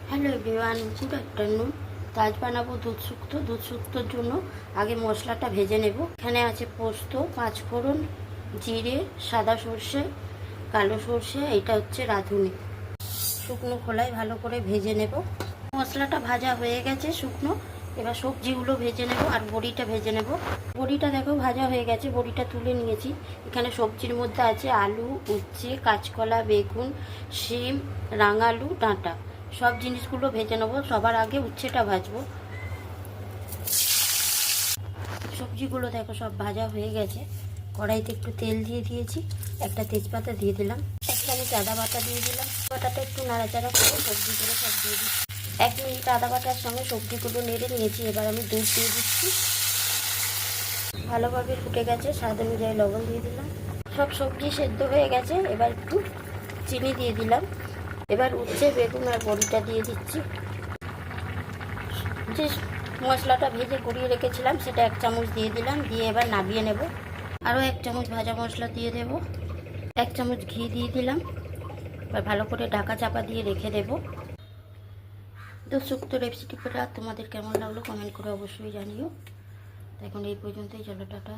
Hello everyone, good afternoon. তো আজ বানাবো দুধ শুক্তো। দুধ শুক্তোর জন্য আগে মশলাটা ভেজে নেব। এখানে আছে পোস্ত, পাঁচফোড়ন, জিরে, সাদা সর্ষে, কালো সর্ষে, এটা হচ্ছে রাঁধুনি। শুকনো খোলায় ভালো করে ভেজে নেব। মশলাটা ভাজা হয়ে গেছে শুকনো। এবার সবজিগুলো ভেজে নেব আর বড়িটা ভেজে নেব। বড়িটা দেখো ভাজা হয়ে গেছে, বড়িটা তুলে নিয়েছি। এখানে সবজির মধ্যে আছে আলু, উচ্ছে, কাঁচকলা, বেগুন, শিম, রাঙালু, ডাঁটা। সব জিনিসগুলো ভেজে নেবো। সবার আগে উচ্ছেটা ভাজবো। সবজিগুলো দেখো সব ভাজা হয়ে গেছে। কড়াইতে একটু তেল দিয়ে দিয়েছি, একটা তেজপাতা দিয়ে দিলাম, এক চামচ আদা বাটা দিয়ে দিলাম। বাটাটা একটু নাড়াচাড়া করে সবজিগুলো সব দিয়ে দিচ্ছি। 1 মিনিট আদা বাটার সঙ্গে সবজিগুলো নেড়ে নিয়েছি। এবার আমি দুধ দিয়ে দিচ্ছি। ভালোভাবে ফুটে গেছে, স্বাদ অনুযায়ী লবণ দিয়ে দিলাম। সব সবজি সেদ্ধ হয়ে গেছে। এবার একটু চিনি দিয়ে দিলাম। এবার উচ্ছে, বেগুন আর বড়িটা দিয়ে দিচ্ছি। যে মশলাটা ভেজে গুঁড়িয়ে রেখেছিলাম সেটা 1 চামচ দিয়ে দিলাম। দিয়ে এবার নামিয়ে নেব। আরও 1 চামচ ভাজা মশলা দিয়ে দেব। 1 চামচ ঘি দিয়ে দিলাম। এবার ভালো করে ঢাকা চাপা দিয়ে রেখে দেব। দুধ শুক্তো রেসিপিটা তোমাদের কেমন লাগলো কমেন্ট করে অবশ্যই জানিও। এখন এই পর্যন্তই, চলো টাটা।